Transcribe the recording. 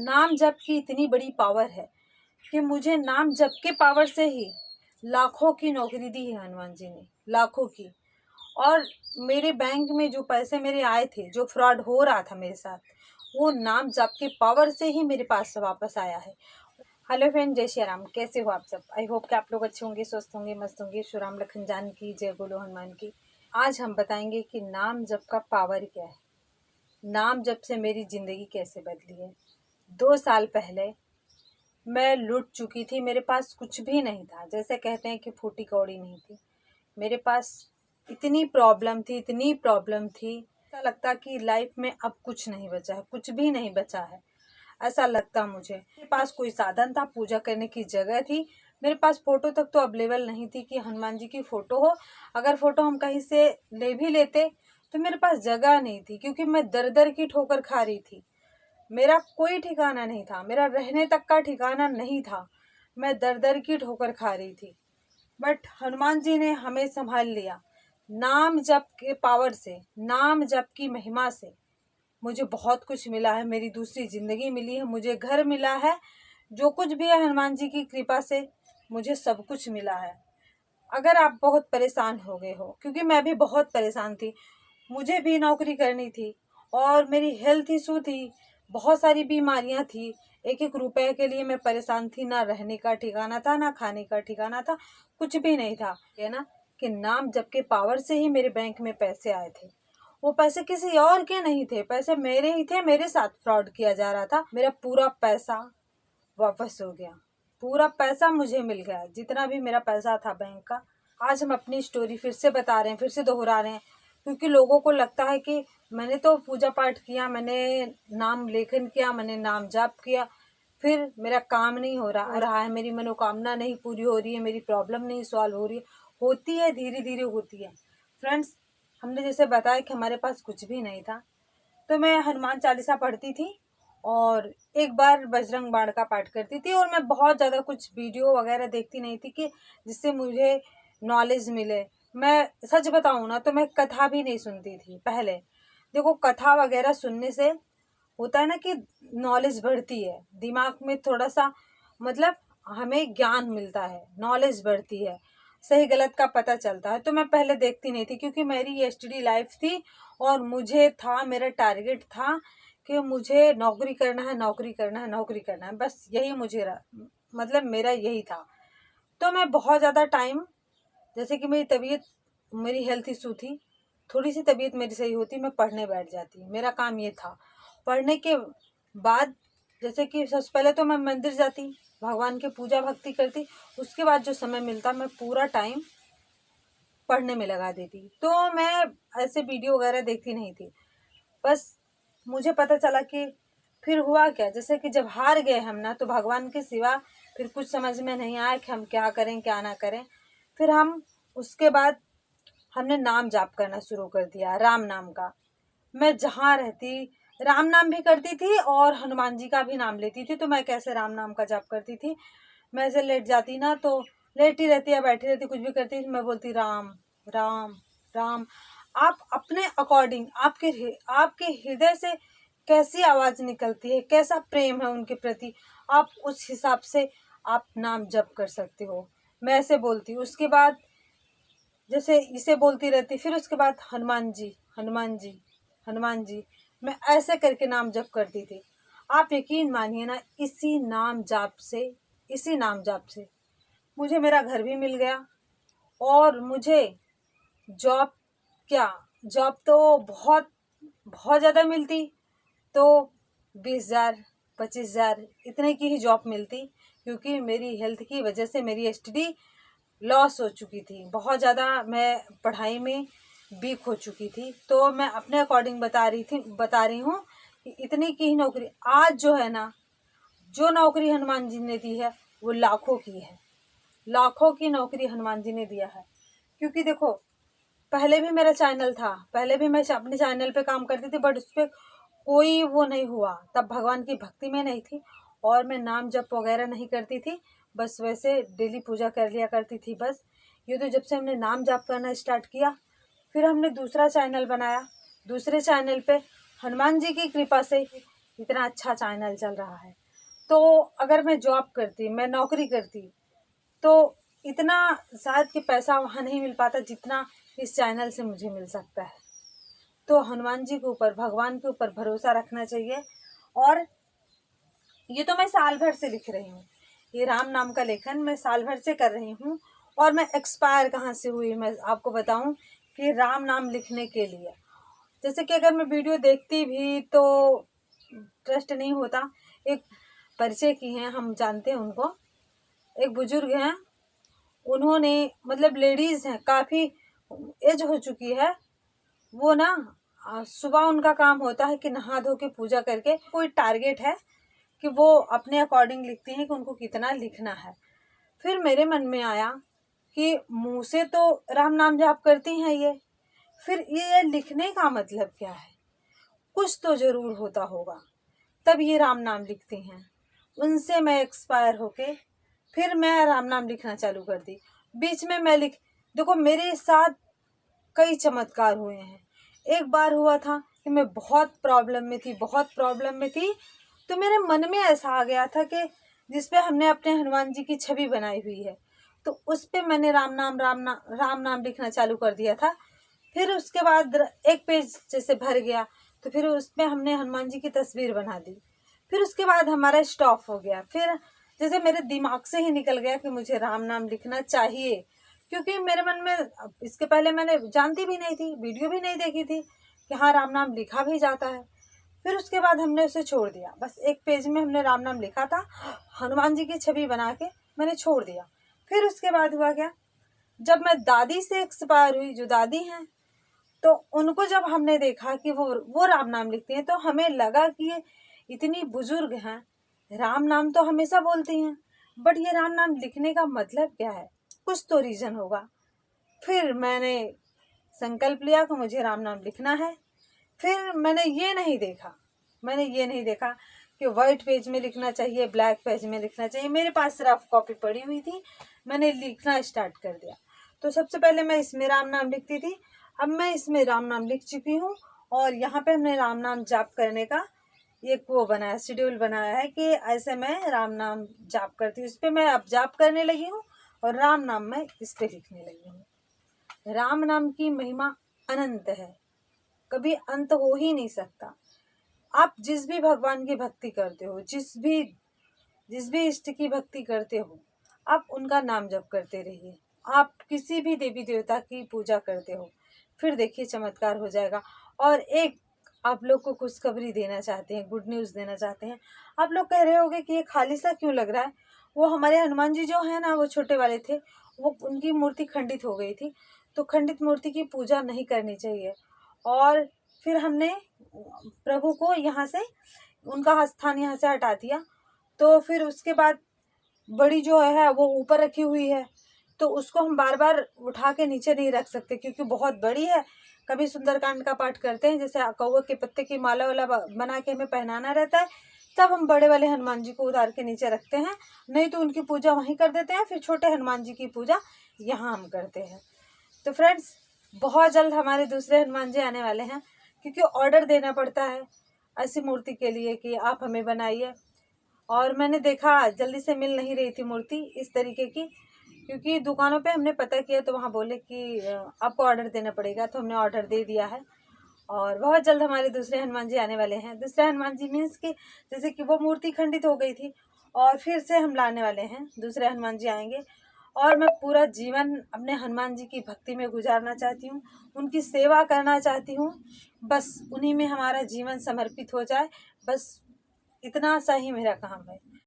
नाम जप की इतनी बड़ी पावर है कि मुझे नाम जप के पावर से ही लाखों की नौकरी दी है हनुमान जी ने, लाखों की। और मेरे बैंक में जो पैसे मेरे आए थे, जो फ्रॉड हो रहा था मेरे साथ, वो नाम जप के पावर से ही मेरे पास वापस आया है। हेलो फ्रेंड, जय श्री राम। कैसे हो आप सब? आई होप कि आप लोग अच्छे होंगे, स्वस्थ होंगे, मस्त होंगे। श्री राम लखन जानकी, जय बोलो हनुमान की। आज हम बताएंगे कि नाम जप का पावर क्या है, नाम जप से मेरी जिंदगी कैसे बदली है। 2 साल पहले मैं लुट चुकी थी, मेरे पास कुछ भी नहीं था। जैसे कहते हैं कि फूटी कौड़ी नहीं थी, मेरे पास इतनी प्रॉब्लम थी, इतनी प्रॉब्लम थी, ऐसा लगता कि लाइफ में अब कुछ नहीं बचा है, कुछ भी नहीं बचा है, ऐसा लगता मुझे। मेरे पास कोई साधन था, पूजा करने की जगह थी, मेरे पास फोटो तक तो अवेलेबल नहीं थी कि हनुमान जी की फोटो हो। अगर फोटो हम कहीं से ले भी लेते तो मेरे पास जगह नहीं थी, क्योंकि मैं दर दर की ठोकर खा रही थी। मेरा कोई ठिकाना नहीं था, मेरा रहने तक का ठिकाना नहीं था, मैं दर दर की ठोकर खा रही थी। बट हनुमान जी ने हमें संभाल लिया। नाम जप के पावर से, नाम जप की महिमा से मुझे बहुत कुछ मिला है। मेरी दूसरी जिंदगी मिली है, मुझे घर मिला है, जो कुछ भी है हनुमान जी की कृपा से मुझे सब कुछ मिला है। अगर आप बहुत परेशान हो गए हो, क्योंकि मैं भी बहुत परेशान थी, मुझे भी नौकरी करनी थी और मेरी हेल्थ इशू थी, बहुत सारी बीमारियां थी, एक एक रुपए के लिए मैं परेशान थी। ना रहने का ठिकाना था, ना खाने का ठिकाना था, कुछ भी नहीं था। है ना कि नाम जप के पावर से ही मेरे बैंक में पैसे आए थे। वो पैसे किसी और के नहीं थे, पैसे मेरे ही थे। मेरे साथ फ्रॉड किया जा रहा था। मेरा पूरा पैसा वापस हो गया, पूरा पैसा मुझे मिल गया, जितना भी मेरा पैसा था बैंक का। आज हम अपनी स्टोरी फिर से बता रहे हैं, फिर से दोहरा रहे हैं, क्योंकि लोगों को लगता है कि मैंने तो पूजा पाठ किया, मैंने नाम लेखन किया, मैंने नाम जाप किया, फिर मेरा काम नहीं हो रहा है, मेरी मनोकामना नहीं पूरी हो रही है, मेरी प्रॉब्लम नहीं सॉल्व हो रही है। होती है, धीरे धीरे होती है। फ्रेंड्स, हमने जैसे बताया कि हमारे पास कुछ भी नहीं था, तो मैं हनुमान चालीसा पढ़ती थी और एक बार बजरंग बाण का पाठ करती थी। और मैं बहुत ज़्यादा कुछ वीडियो वगैरह देखती नहीं थी कि जिससे मुझे नॉलेज मिले। मैं सच बताऊँ ना, तो मैं कथा भी नहीं सुनती थी पहले। देखो, कथा वगैरह सुनने से होता है ना कि नॉलेज बढ़ती है, दिमाग में थोड़ा सा मतलब हमें ज्ञान मिलता है, नॉलेज बढ़ती है, सही गलत का पता चलता है। तो मैं पहले देखती नहीं थी, क्योंकि मेरी ये एसटीडी लाइफ थी और मुझे था, मेरा टारगेट था कि मुझे नौकरी करना है, नौकरी करना है, नौकरी करना है, बस यही मुझे मतलब मेरा यही था। तो मैं बहुत ज़्यादा टाइम, जैसे कि मेरी तबीयत, मेरी हेल्थ इशू थी, थोड़ी सी तबीयत मेरी सही होती, मैं पढ़ने बैठ जाती। मेरा काम ये था। पढ़ने के बाद जैसे कि सबसे पहले तो मैं मंदिर जाती, भगवान की पूजा भक्ति करती, उसके बाद जो समय मिलता मैं पूरा टाइम पढ़ने में लगा देती। तो मैं ऐसे वीडियो वगैरह देखती नहीं थी। बस मुझे पता चला कि फिर हुआ क्या, जैसे कि जब हार गए हम ना, तो भगवान के सिवा फिर कुछ समझ में नहीं आया कि हम क्या करें क्या ना करें। फिर हम उसके बाद हमने नाम जाप करना शुरू कर दिया, राम नाम का। मैं जहाँ रहती राम नाम भी करती थी और हनुमान जी का भी नाम लेती थी। तो मैं कैसे राम नाम का जाप करती थी, मैं ऐसे लेट जाती ना, तो लेटी रहती या बैठी रहती, कुछ भी करती थी, मैं बोलती राम राम राम। आप अपने अकॉर्डिंग, आपके हृदय से कैसी आवाज निकलती है, कैसा प्रेम है उनके प्रति, आप उस हिसाब से आप नाम जप कर सकते हो। मैं ऐसे बोलती, उसके बाद जैसे इसे बोलती रहती, फिर उसके बाद हनुमान जी हनुमान जी हनुमान जी, मैं ऐसे करके नाम जप करती थी। आप यकीन मानिए ना, इसी नाम जाप से मुझे मेरा घर भी मिल गया और मुझे जॉब, क्या जॉब तो बहुत बहुत ज़्यादा मिलती, तो 20,000 25,000 इतने की ही जॉब मिलती, क्योंकि मेरी हेल्थ की वजह से मेरी एसटीडी लॉस हो चुकी थी, बहुत ज़्यादा मैं पढ़ाई में वीक हो चुकी थी। तो मैं अपने अकॉर्डिंग बता रही हूँ कि इतनी की ही नौकरी आज जो है ना, जो नौकरी हनुमान जी ने दी है वो लाखों की है, लाखों की नौकरी हनुमान जी ने दिया है। क्योंकि देखो, पहले भी मेरा चैनल था, पहले भी मैं अपने चैनल पे काम करती थी, बट उस पर कोई वो नहीं हुआ, तब भगवान की भक्ति में नहीं थी और मैं नाम जप वगैरह नहीं करती थी, बस वैसे डेली पूजा कर लिया करती थी बस। ये तो जब से हमने नाम जप करना स्टार्ट किया, फिर हमने दूसरा चैनल बनाया, दूसरे चैनल पे हनुमान जी की कृपा से इतना अच्छा चैनल चल रहा है। तो अगर मैं जॉब करती, मैं नौकरी करती, तो इतना शायद कि पैसा वहाँ नहीं मिल पाता जितना इस चैनल से मुझे मिल सकता है। तो हनुमान जी के ऊपर, भगवान के ऊपर भरोसा रखना चाहिए। और ये तो मैं साल भर से लिख रही हूँ, ये राम नाम का लेखन मैं साल भर से कर रही हूँ। और मैं एक्सपायर कहाँ से हुई, मैं आपको बताऊँ कि राम नाम लिखने के लिए, जैसे कि अगर मैं वीडियो देखती भी तो ट्रस्ट नहीं होता। एक परिचय की हैं, हम जानते हैं उनको, एक बुजुर्ग हैं, उन्होंने मतलब लेडीज़ हैं, काफ़ी एज हो चुकी है, वो ना सुबह उनका काम होता है कि नहा धो के पूजा करके कोई टारगेट है कि वो अपने अकॉर्डिंग लिखती हैं कि उनको कितना लिखना है। फिर मेरे मन में आया कि मुँह से तो राम नाम जाप करती हैं ये, फिर ये लिखने का मतलब क्या है, कुछ तो ज़रूर होता होगा, तब ये राम नाम लिखती हैं। उनसे मैं एक्सपायर होके फिर मैं राम नाम लिखना चालू कर दी। बीच में मैं देखो मेरे साथ कई चमत्कार हुए हैं। एक बार हुआ था कि मैं बहुत प्रॉब्लम में थी, तो मेरे मन में ऐसा आ गया था कि जिस पे हमने अपने हनुमान जी की छवि बनाई हुई है, तो उस पे मैंने राम नाम लिखना चालू कर दिया था। फिर उसके बाद एक पेज जैसे भर गया, तो फिर उसमें हमने हनुमान जी की तस्वीर बना दी। फिर उसके बाद हमारा स्टॉप हो गया। फिर जैसे मेरे दिमाग से ही निकल गया कि मुझे राम नाम लिखना चाहिए, क्योंकि मेरे मन में इसके पहले मैंने जानती भी नहीं थी, वीडियो भी नहीं देखी थी कि हाँ राम नाम लिखा भी जाता है। फिर उसके बाद हमने उसे छोड़ दिया, बस एक पेज में हमने राम नाम लिखा था, हनुमान जी की छवि बना के मैंने छोड़ दिया। फिर उसके बाद हुआ क्या, जब मैं दादी से एक्सपायर हुई, जो दादी हैं, तो उनको जब हमने देखा कि वो राम नाम लिखती हैं, तो हमें लगा कि ये इतनी बुजुर्ग हैं, राम नाम तो हमेशा बोलती हैं, बट ये राम नाम लिखने का मतलब क्या है, कुछ तो रीज़न होगा। फिर मैंने संकल्प लिया कि मुझे राम नाम लिखना है। फिर मैंने ये नहीं देखा कि वाइट पेज में लिखना चाहिए, ब्लैक पेज में लिखना चाहिए। मेरे पास रफ कॉपी पड़ी हुई थी, मैंने लिखना स्टार्ट कर दिया। तो सबसे पहले मैं इसमें राम नाम लिखती थी, अब मैं इसमें राम नाम लिख चुकी हूँ। और यहाँ पे हमने राम नाम जाप करने का एक वो बनाया, शेड्यूल बनाया है कि ऐसे मैं राम नाम जाप करती हूँ। इस पर मैं अब जाप करने लगी हूँ और राम नाम मैं इस पर लिखने लगी हूँ। राम नाम की महिमा अनंत है, कभी अंत हो ही नहीं सकता। आप जिस भी भगवान की भक्ति करते हो, जिस भी इष्ट की भक्ति करते हो, आप उनका नाम जप करते रहिए। आप किसी भी देवी देवता की पूजा करते हो, फिर देखिए चमत्कार हो जाएगा। और एक आप लोग को खुशखबरी देना चाहते हैं, गुड न्यूज़ देना चाहते हैं। आप लोग कह रहे होंगे कि ये खाली सा क्यों लग रहा है। वो हमारे हनुमान जी जो है ना, वो छोटे वाले थे, वो उनकी मूर्ति खंडित हो गई थी, तो खंडित मूर्ति की पूजा नहीं करनी चाहिए। और फिर हमने प्रभु को यहाँ से, उनका स्थान यहाँ से हटा दिया। तो फिर उसके बाद बड़ी जो है वो ऊपर रखी हुई है, तो उसको हम बार बार उठा के नीचे नहीं रख सकते क्योंकि बहुत बड़ी है। कभी सुंदरकांड का पाठ करते हैं, जैसे कौवे के पत्ते की माला वाला बना के हमें पहनाना रहता है, तब हम बड़े वाले हनुमान जी को उतार के नीचे रखते हैं, नहीं तो उनकी पूजा वहीं कर देते हैं। फिर छोटे हनुमान जी की पूजा यहाँ हम करते हैं। तो फ्रेंड्स, बहुत जल्द हमारे दूसरे हनुमान जी आने वाले हैं, क्योंकि ऑर्डर देना पड़ता है ऐसी मूर्ति के लिए कि आप हमें बनाइए। और मैंने देखा जल्दी से मिल नहीं रही थी मूर्ति इस तरीके की, क्योंकि दुकानों पे हमने पता किया तो वहाँ बोले कि आपको ऑर्डर देना पड़ेगा, तो हमने ऑर्डर दे दिया है। और बहुत जल्द हमारे दूसरे हनुमान जी आने वाले हैं। दूसरे हनुमान जी मीन्स कि जैसे कि वो मूर्ति खंडित हो गई थी और फिर से हम लाने वाले हैं, दूसरे हनुमान जी आएंगे। और मैं पूरा जीवन अपने हनुमान जी की भक्ति में गुजारना चाहती हूँ, उनकी सेवा करना चाहती हूँ, बस उन्हीं में हमारा जीवन समर्पित हो जाए, बस इतना सा ही मेरा काम है।